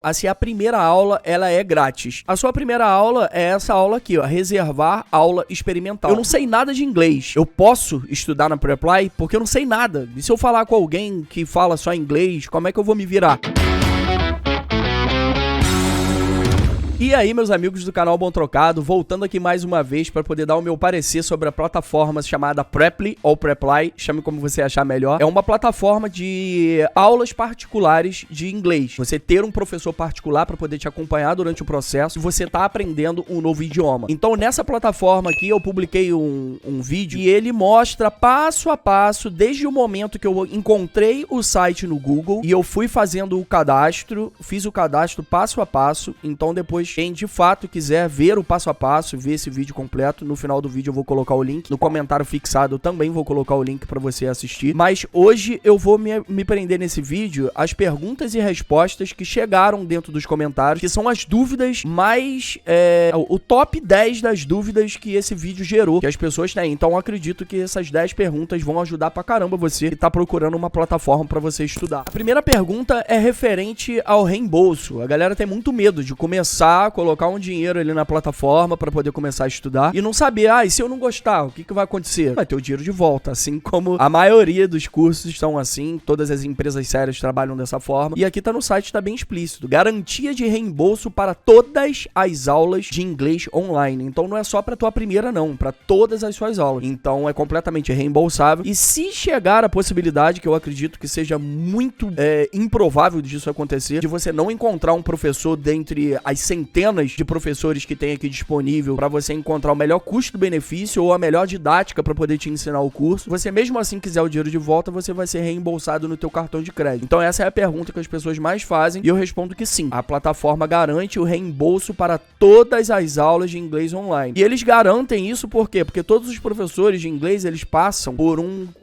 Assim, a primeira aula, ela é grátis. A sua primeira aula é essa aula aqui, ó, reservar aula experimental. Eu não sei nada de inglês. Eu posso estudar na Preply porque eu não sei nada. E se eu falar com alguém que fala só inglês, como é que eu vou me virar? E aí, meus amigos do canal Bom Trocado, voltando aqui mais uma vez para poder dar o meu parecer sobre a plataforma chamada Preply ou Preply, chame como você achar melhor. É uma plataforma de aulas particulares de inglês. Você ter um professor particular para poder te acompanhar durante o processo e você tá aprendendo um novo idioma. Então, nessa plataforma aqui, eu publiquei um vídeo e ele mostra passo a passo, desde o momento que eu encontrei o site no Google e eu fui fazendo o cadastro, fiz o cadastro passo a passo. Então, depois, quem de fato quiser ver o passo a passo, ver esse vídeo completo, no final do vídeo eu vou colocar o link. No comentário fixado eu também vou colocar o link para você assistir. Mas hoje eu vou me prender nesse vídeo às perguntas e respostas que chegaram dentro dos comentários, que são as dúvidas mais... o top 10 das dúvidas que esse vídeo gerou, que as pessoas têm. Então eu acredito que essas 10 perguntas vão ajudar pra caramba você que tá procurando uma plataforma para você estudar. A primeira pergunta é referente ao reembolso. A galera tem muito medo de começar a colocar um dinheiro ali na plataforma para poder começar a estudar e não saber, e se eu não gostar, o que vai acontecer? Vai ter o dinheiro de volta, assim como a maioria dos cursos estão assim, todas as empresas sérias trabalham dessa forma, e aqui tá no site, tá bem explícito, garantia de reembolso para todas as aulas de inglês online. Então não é só para tua primeira não, para todas as suas aulas. Então é completamente reembolsável, e se chegar a possibilidade, que eu acredito que seja muito improvável disso acontecer, de você não encontrar um professor dentre as centenas de professores que tem aqui disponível para você encontrar o melhor custo-benefício ou a melhor didática para poder te ensinar o curso, você mesmo assim quiser o dinheiro de volta, você vai ser reembolsado no teu cartão de crédito. Então essa é a pergunta que as pessoas mais fazem e eu respondo que sim. A plataforma garante o reembolso para todas as aulas de inglês online. E eles garantem isso por quê? Porque todos os professores de inglês, eles passam por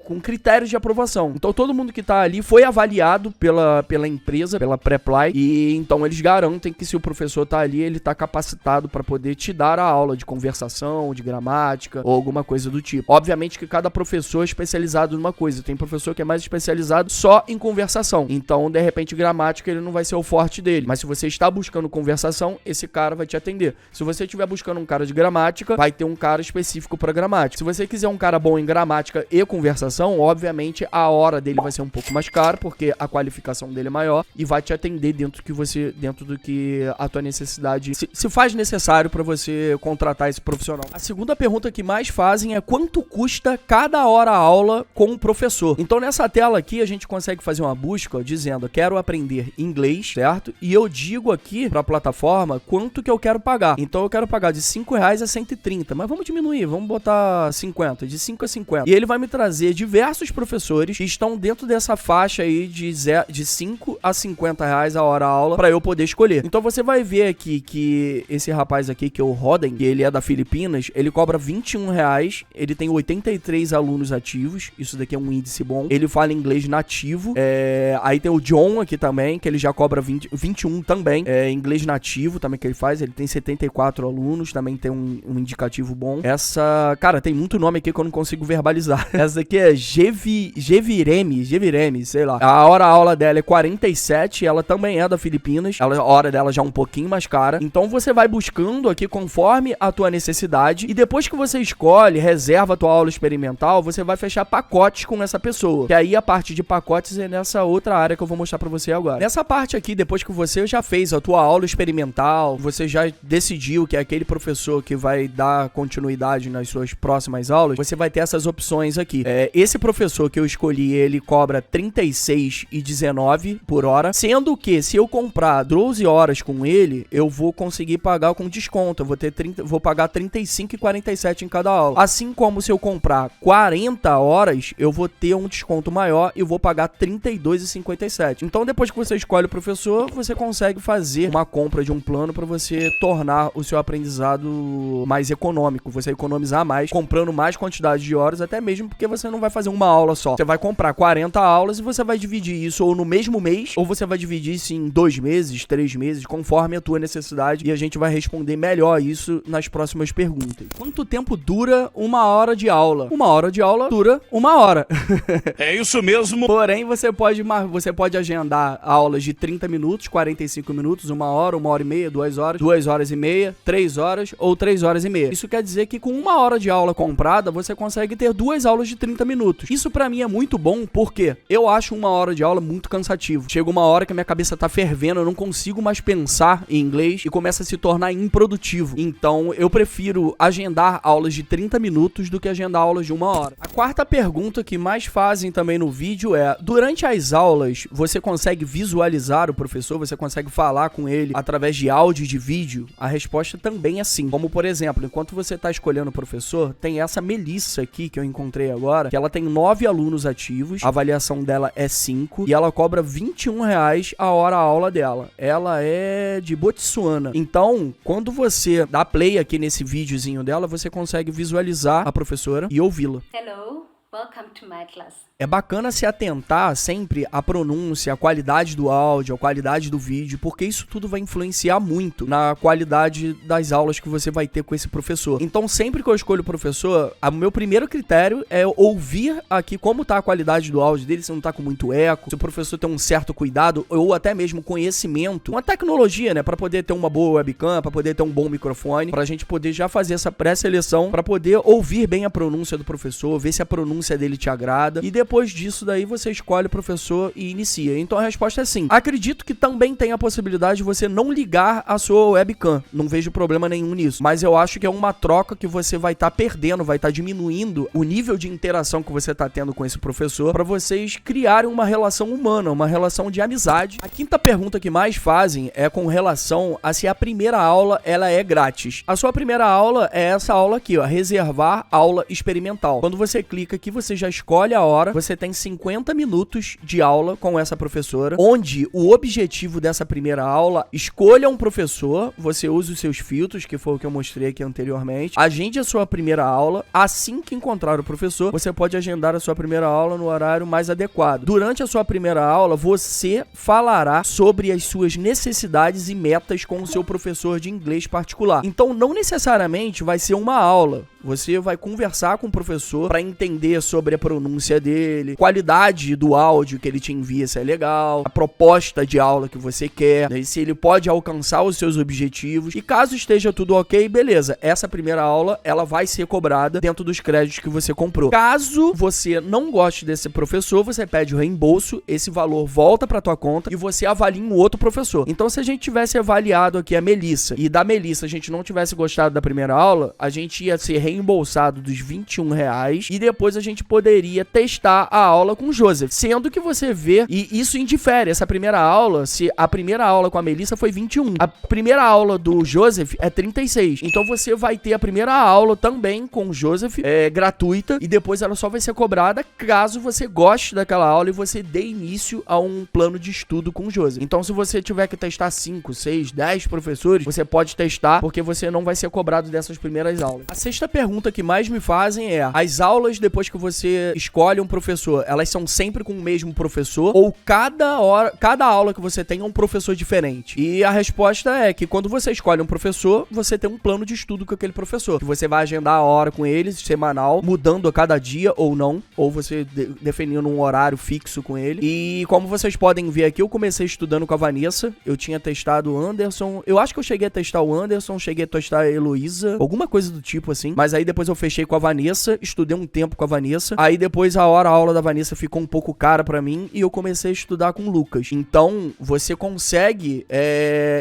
com critérios de aprovação. Então todo mundo que tá ali foi avaliado pela empresa, pela Preply, e então eles garantem que se o professor tá ali, ele tá capacitado para poder te dar a aula de conversação, de gramática ou alguma coisa do tipo. Obviamente que cada professor é especializado numa coisa. Tem professor que é mais especializado só em conversação. Então, de repente, gramática ele não vai ser o forte dele. Mas se você está buscando conversação, esse cara vai te atender. Se você estiver buscando um cara de gramática, vai ter um cara específico para gramática. Se você quiser um cara bom em gramática e conversação, obviamente a hora dele vai ser um pouco mais cara, porque a qualificação dele é maior e vai te atender dentro do que a tua necessidade se faz necessário para você contratar esse profissional. A segunda pergunta que mais fazem é quanto custa cada hora aula com o professor. Então nessa tela aqui a gente consegue fazer uma busca dizendo quero aprender inglês, certo? E eu digo aqui para a plataforma quanto que eu quero pagar. Então eu quero pagar de R$5 a 130, mas vamos diminuir, vamos botar 50, de 5 a 50. E ele vai me trazer diversos professores que estão dentro dessa faixa aí de 5 a 50 reais a hora a aula para eu poder escolher. Então você vai ver aqui que esse rapaz aqui, que é o Roden, que ele é da Filipinas, ele cobra R$21, ele tem 83 alunos ativos, isso daqui é um índice bom, ele fala inglês nativo, aí tem o John aqui também, que ele já cobra 21 também, inglês nativo também que ele faz, ele tem 74 alunos, também tem um indicativo bom. Essa, cara, tem muito nome aqui que eu não consigo verbalizar. Essa daqui é Gevireme, sei lá. A hora-aula dela é 47, ela também é da Filipinas, a hora dela já é um pouquinho mais cara. Então você vai buscando aqui conforme a tua necessidade e depois que você escolhe, reserva a tua aula experimental, você vai fechar pacotes com essa pessoa. Que aí a parte de pacotes é nessa outra área que eu vou mostrar pra você agora. Nessa parte aqui, depois que você já fez a tua aula experimental, você já decidiu que é aquele professor que vai dar continuidade nas suas próximas aulas, você vai ter essas opções aqui. Esse professor que eu escolhi, ele cobra R$36,19 por hora, sendo que se eu comprar 12 horas com ele, eu vou conseguir pagar com desconto, eu vou pagar R$35,47 em cada aula. Assim como se eu comprar 40 horas, eu vou ter um desconto maior e eu vou pagar R$32,57. Então depois que você escolhe o professor, você consegue fazer uma compra de um plano para você tornar o seu aprendizado mais econômico, você economizar mais, comprando mais quantidade de horas, até mesmo porque você não vai fazer uma aula só. Você vai comprar 40 aulas e você vai dividir isso ou no mesmo mês, ou você vai dividir isso em 2 meses, 3 meses, conforme a tua necessidade, e a gente vai responder melhor isso nas próximas perguntas. Quanto tempo dura uma hora de aula? Uma hora de aula dura uma hora. É isso mesmo. Porém, você pode agendar aulas de 30 minutos, 45 minutos, 1 hora e meia, 2 horas, 2 horas e meia, 3 horas ou 3 horas e meia. Isso quer dizer que com 1 hora de aula comprada, você consegue ter 2 aulas de 30 minutos. Isso pra mim é muito bom, porque eu acho 1 hora de aula muito cansativo. Chega uma hora que a minha cabeça tá fervendo, eu não consigo mais pensar em inglês e começa a se tornar improdutivo. Então, eu prefiro agendar aulas de 30 minutos do que agendar aulas de 1 hora. A quarta pergunta que mais fazem também no vídeo é: durante as aulas, você consegue visualizar o professor? Você consegue falar com ele através de áudio e de vídeo? A resposta também é sim. Como, por exemplo, enquanto você está escolhendo o professor, tem essa Melissa aqui que eu encontrei agora, que ela tem 9 alunos ativos, a avaliação dela é 5 e ela cobra R$21 a hora a aula dela. Ela é de Botsuana. Então, quando você dá play aqui nesse videozinho dela, você consegue visualizar a professora e ouvi-la. Hello, welcome to my class. É bacana se atentar sempre à pronúncia, à qualidade do áudio, à qualidade do vídeo, porque isso tudo vai influenciar muito na qualidade das aulas que você vai ter com esse professor. Então, sempre que eu escolho o professor, o meu primeiro critério é ouvir aqui como tá a qualidade do áudio dele, se não tá com muito eco, se o professor tem um certo cuidado ou até mesmo conhecimento, uma tecnologia, né, para poder ter uma boa webcam, para poder ter um bom microfone, pra gente poder já fazer essa pré-seleção, para poder ouvir bem a pronúncia do professor, ver se a pronúncia dele te agrada, e depois disso daí você escolhe o professor e inicia. Então a resposta é sim. Acredito que também tem a possibilidade de você não ligar a sua webcam. Não vejo problema nenhum nisso. Mas eu acho que é uma troca que você vai estar perdendo, vai estar diminuindo o nível de interação que você está tendo com esse professor para vocês criarem uma relação humana, uma relação de amizade. A quinta pergunta que mais fazem é com relação a se a primeira aula ela é grátis. A sua primeira aula é essa aula aqui, ó, reservar aula experimental. Quando você clica aqui, você já escolhe a hora, você tem 50 minutos de aula com essa professora, onde o objetivo dessa primeira aula, escolha um professor, você usa os seus filtros, que foi o que eu mostrei aqui anteriormente, agende a sua primeira aula, assim que encontrar o professor, você pode agendar a sua primeira aula no horário mais adequado. Durante a sua primeira aula, você falará sobre as suas necessidades e metas com o seu professor de inglês particular. Então, não necessariamente vai ser uma aula. Você vai conversar com o professor para entender sobre a pronúncia dele, qualidade do áudio que ele te envia, se é legal, a proposta de aula que você quer, né, se ele pode alcançar os seus objetivos. E caso esteja tudo ok, beleza, essa primeira aula ela vai ser cobrada dentro dos créditos que você comprou. Caso você não goste desse professor, você pede o reembolso, esse valor volta para tua conta e você avalia um outro professor. Então, se a gente tivesse avaliado aqui a Melissa e da Melissa a gente não tivesse gostado da primeira aula, a gente ia ser reembolsado dos R$21 e depois a gente poderia testar a aula com o Joseph, sendo que você vê, e isso indifere, essa primeira aula, se a primeira aula com a Melissa foi 21, a primeira aula do Joseph é 36, então você vai ter a primeira aula também com o Joseph, gratuita, e depois ela só vai ser cobrada caso você goste daquela aula e você dê início a um plano de estudo com o Joseph. Então, se você tiver que testar 5, 6, 10 professores, você pode testar, porque você não vai ser cobrado dessas primeiras aulas. A sexta pergunta que mais me fazem é: as aulas depois que você escolhe um professor, elas são sempre com o mesmo professor ou cada aula que você tem é um professor diferente? E a resposta é que quando você escolhe um professor, você tem um plano de estudo com aquele professor, que você vai agendar a hora com eles, semanal, mudando a cada dia ou não, ou você definindo um horário fixo com ele. E como vocês podem ver aqui, eu comecei estudando com a Vanessa, eu tinha testado o Anderson, eu acho que eu cheguei a testar o Anderson, cheguei a testar a Heloísa, alguma coisa do tipo assim, mas aí depois eu fechei com a Vanessa, estudei um tempo com a Vanessa, aí depois a aula da Vanessa ficou um pouco cara pra mim e eu comecei a estudar com o Lucas. Então, você consegue,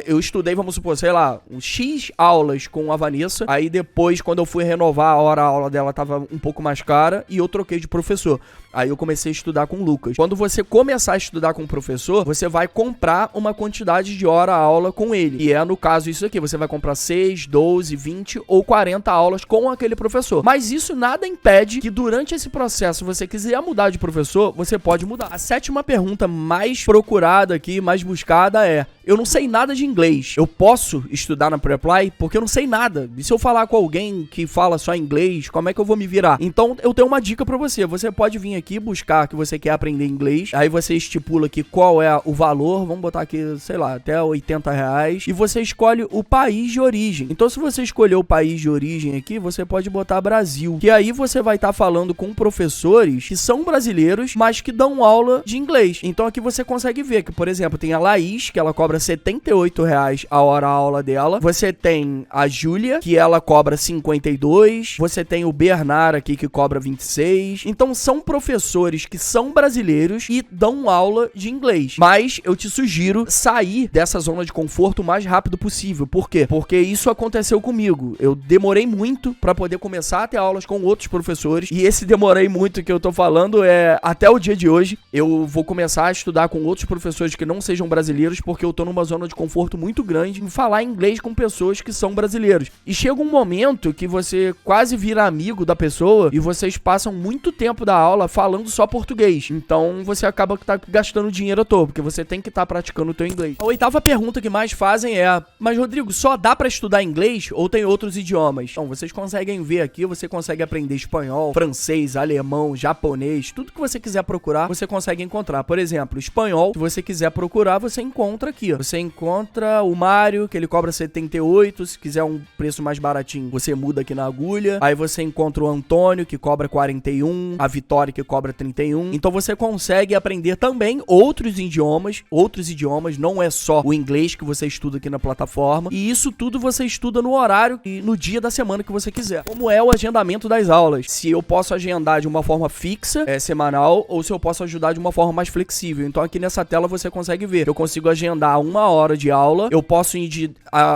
eu estudei, vamos supor, sei lá, uns X aulas com a Vanessa, aí depois, quando eu fui renovar a aula dela tava um pouco mais cara e eu troquei de professor. Aí eu comecei a estudar com o Lucas. Quando você começar a estudar com o professor, você vai comprar uma quantidade de hora-aula com ele. E é, no caso, isso aqui. Você vai comprar 6, 12, 20 ou 40 aulas com aquele professor. Mas isso nada impede que durante esse processo, você quiser mudar de professor, você pode mudar. A sétima pergunta mais procurada aqui, mais buscada é: eu não sei nada de inglês. Eu posso estudar na Preply porque eu não sei nada. E se eu falar com alguém que fala só inglês, como é que eu vou me virar? Então, eu tenho uma dica pra você. Você pode vir aqui buscar que você quer aprender inglês. Aí você estipula aqui qual é o valor. Vamos botar aqui, sei lá, até R$80. E você escolhe o país de origem. Então, se você escolher o país de origem aqui, você pode botar Brasil. Que aí você vai estar falando com professores que são brasileiros, mas que dão aula de inglês. Então, aqui você consegue ver que, por exemplo, tem a Laís, que ela cobra R$78 a hora a aula dela. Você tem a Júlia, que ela cobra 52. Você tem o Bernard aqui, que cobra 26. Então, são professores que são brasileiros e dão aula de inglês. Mas eu te sugiro sair dessa zona de conforto o mais rápido possível. Por quê? Porque isso aconteceu comigo. Eu demorei muito pra poder começar a ter aulas com outros professores. E esse demorei muito que eu tô falando é até o dia de hoje. Eu vou começar a estudar com outros professores que não sejam brasileiros, porque eu tô numa zona de conforto muito grande em falar inglês com pessoas que são brasileiros. E chega um momento que você quase vira amigo da pessoa e vocês passam muito tempo da aula falando só português. Então você acaba gastando dinheiro à toa, porque você tem que estar praticando o teu inglês. A oitava pergunta que mais fazem é: mas Rodrigo, só dá pra estudar inglês ou tem outros idiomas? Então, vocês conseguem ver aqui, você consegue aprender espanhol, francês, alemão, japonês, tudo que você quiser procurar, você consegue encontrar. Por exemplo, espanhol, se você quiser procurar, você encontra aqui, ó. Você encontra o Mário, que ele cobra 78, se quiser um preço mais baratinho, você muda aqui na agulha. Aí você encontra o Antônio, que cobra 41, a Vitória, que cobra 31. Então você consegue aprender também outros idiomas, não é só o inglês que você estuda aqui na plataforma. E isso tudo você estuda no horário e no dia da semana que você quiser. Como é o agendamento das aulas? Se eu posso agendar de uma forma fixa, semanal, ou se eu posso ajudar de uma forma mais flexível. Então aqui nessa tela você consegue ver. Eu consigo agendar 1 hora de aula. Eu posso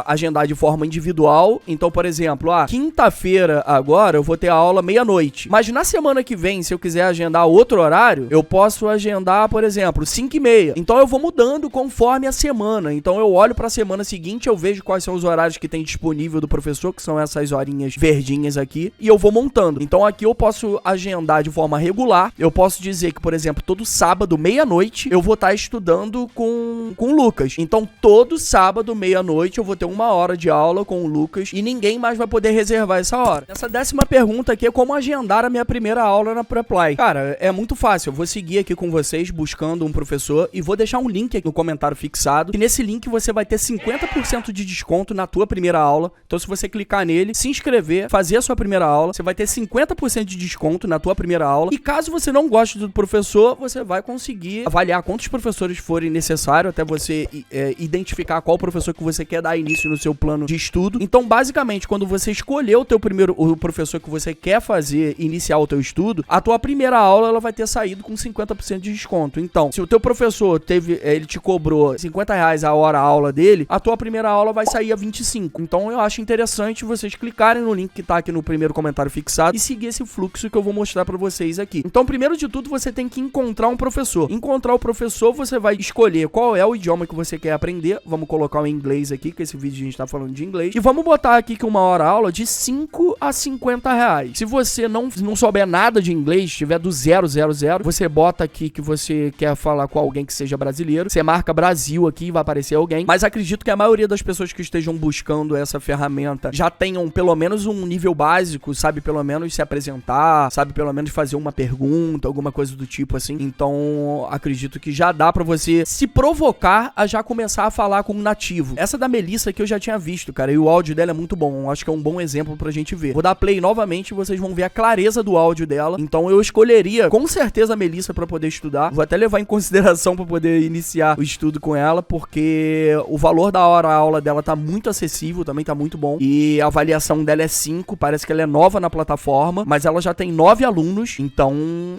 agendar de forma individual. Então, por exemplo, quinta-feira agora eu vou ter a aula meia-noite. Mas na semana que vem, se eu quiser agendar outro horário, eu posso agendar, por exemplo, 5h30. Então eu vou mudando conforme a semana. Então eu olho pra semana seguinte, eu vejo quais são os horários que tem disponível do professor, que são essas horinhas verdinhas aqui, e eu vou montando. Então aqui eu posso agendar de forma regular. Eu posso dizer que, por exemplo, todo sábado, meia-noite, eu vou estar estudando com o Lucas. Então todo sábado, meia-noite, eu vou ter 1 hora de aula com o Lucas e ninguém mais vai poder reservar essa hora. Essa 10ª pergunta aqui é como agendar a minha primeira aula na Preply. Cara, é muito fácil. Eu vou seguir aqui com vocês buscando um professor e vou deixar um link aqui no comentário fixado. E nesse link você vai ter 50% de desconto na tua primeira aula. Então se você clicar nele, se inscrever, fazer a sua primeira aula, você vai ter 50% de desconto na tua primeira aula. E caso você não goste do professor, você vai conseguir avaliar quantos professores forem necessários até você identificar qual professor que você quer dar início no seu plano de estudo. Então, basicamente, quando você escolher o professor que você quer iniciar o teu estudo, a tua primeira aula ela vai ter saído com 50% de desconto. Então, se o teu professor ele te cobrou R$50 a hora a aula dele, a tua primeira aula vai sair a 25. Então, eu acho interessante vocês clicarem no link que tá aqui no primeiro comentário fixado e seguir esse fluxo que eu vou mostrar pra vocês aqui. Então, primeiro de tudo, você tem que encontrar um professor. Encontrar o professor, você vai escolher qual é o idioma que você quer aprender. Vamos colocar o inglês aqui, que esse vídeo a gente tá falando de inglês. E vamos botar aqui que 1 hora aula de 5 a R$50. Se você não souber nada de inglês, estiver do 000, você bota aqui que você quer falar com alguém que seja brasileiro. Você marca Brasil aqui e vai aparecer alguém. Mas acredito que a maioria das pessoas que estejam buscando essa ferramenta já tenham pelo menos um nível básico, sabe pelo menos se apresentar, sabe pelo menos fazer uma pergunta, alguma coisa do tipo assim. Então, acredito que já dá pra você se provocar a já começar a falar com um nativo. Essa da Melissa aqui eu já tinha visto, cara, e o áudio dela é muito bom. Acho que é um bom exemplo pra gente ver. Vou dar play novamente e vocês vão ver a clareza do áudio dela. Então eu escolheria com certeza a Melissa pra poder estudar. Vou até levar em consideração pra poder iniciar o estudo com ela, porque o valor da hora a aula dela tá muito acessível, também tá muito bom. E a avaliação dela é 5, parece que ela é nova na plataforma, mas ela já tem 9 alunos, então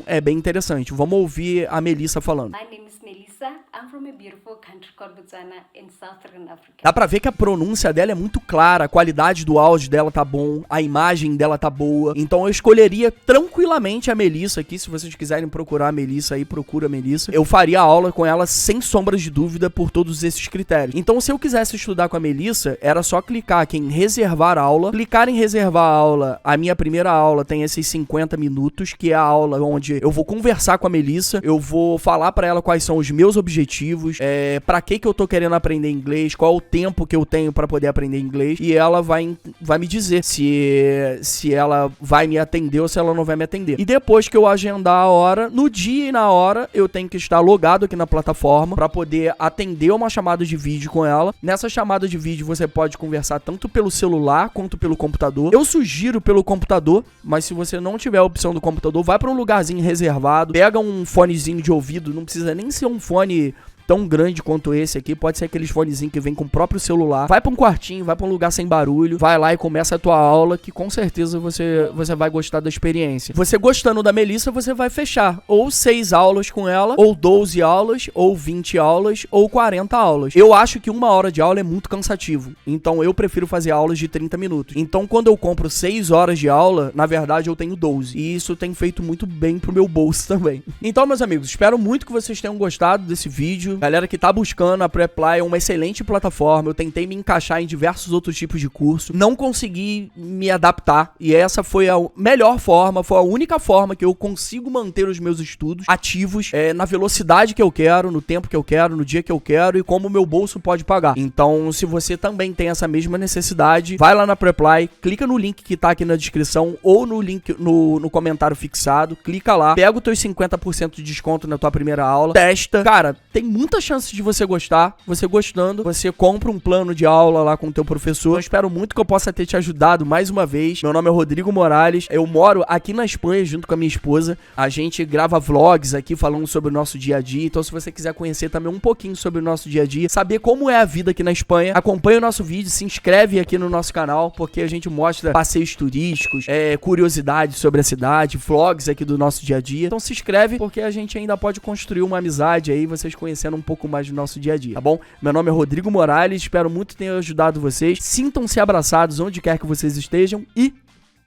é bem interessante. Vamos ouvir a Melissa falando. My name is Melissa. I'm from a beautiful country called Botswana in Southern Africa. Dá pra ver que a pronúncia dela é muito clara, a qualidade do áudio dela tá bom, a imagem dela tá boa. Então eu escolheria tranquilamente a Melissa aqui. Se vocês quiserem procurar a Melissa aí, procura a Melissa. Eu faria a aula com ela sem sombras de dúvida por todos esses critérios. Então se eu quisesse estudar com a Melissa, era só clicar aqui em reservar aula. Clicar em reservar aula, a minha primeira aula tem esses 50 minutos, que é a aula onde eu vou conversar com a Melissa, eu vou falar pra ela quais são os meus objetivos, objetivos, pra que eu tô querendo aprender inglês, qual o tempo que eu tenho pra poder aprender inglês, e ela vai me dizer se ela vai me atender ou se ela não vai me atender. E depois que eu agendar a hora, no dia e na hora, eu tenho que estar logado aqui na plataforma pra poder atender uma chamada de vídeo com ela. Nessa chamada de vídeo você pode conversar tanto pelo celular quanto pelo computador. Eu sugiro pelo computador, mas se você não tiver a opção do computador, vai pra um lugarzinho reservado, pega um fonezinho de ouvido, não precisa nem ser um fone tão grande quanto esse aqui, pode ser aqueles fonezinhos que vem com o próprio celular. Vai pra um quartinho, vai pra um lugar sem barulho, vai lá e começa a tua aula, que com certeza você vai gostar da experiência. Você gostando da Melissa, você vai fechar ou 6 aulas com ela, ou 12 aulas, ou 20 aulas, ou 40 aulas. Eu acho que 1 hora de aula é muito cansativo, então eu prefiro fazer aulas de 30 minutos. Então quando eu compro 6 horas de aula, na verdade eu tenho 12, e isso tem feito muito bem pro meu bolso também. Então, meus amigos, espero muito que vocês tenham gostado desse vídeo. Galera que tá buscando, a Preply é uma excelente plataforma. Eu tentei me encaixar em diversos outros tipos de curso, não consegui me adaptar, e essa foi a melhor forma, foi a única forma que eu consigo manter os meus estudos ativos, na velocidade que eu quero, no tempo que eu quero, no dia que eu quero e como o meu bolso pode pagar. Então, se você também tem essa mesma necessidade, vai lá na Preply, clica no link que tá aqui na descrição ou no link no comentário fixado, clica lá, pega os teus 50% de desconto na tua primeira aula, testa. Cara, tem muita chance de você gostar. Você gostando, você compra um plano de aula lá com o teu professor. Eu espero muito que eu possa ter te ajudado mais uma vez. Meu nome é Rodrigo Morales, eu moro aqui na Espanha junto com a minha esposa. A gente grava vlogs aqui falando sobre o nosso dia a dia, então se você quiser conhecer também um pouquinho sobre o nosso dia a dia, saber como é a vida aqui na Espanha, acompanha o nosso vídeo, se inscreve aqui no nosso canal, porque a gente mostra passeios turísticos, curiosidades sobre a cidade, vlogs aqui do nosso dia a dia. Então se inscreve, porque a gente ainda pode construir uma amizade aí, vocês conhecendo um pouco mais do nosso dia a dia, tá bom? Meu nome é Rodrigo Morales, espero muito ter ajudado vocês. Sintam-se abraçados onde quer que vocês estejam e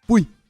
fui!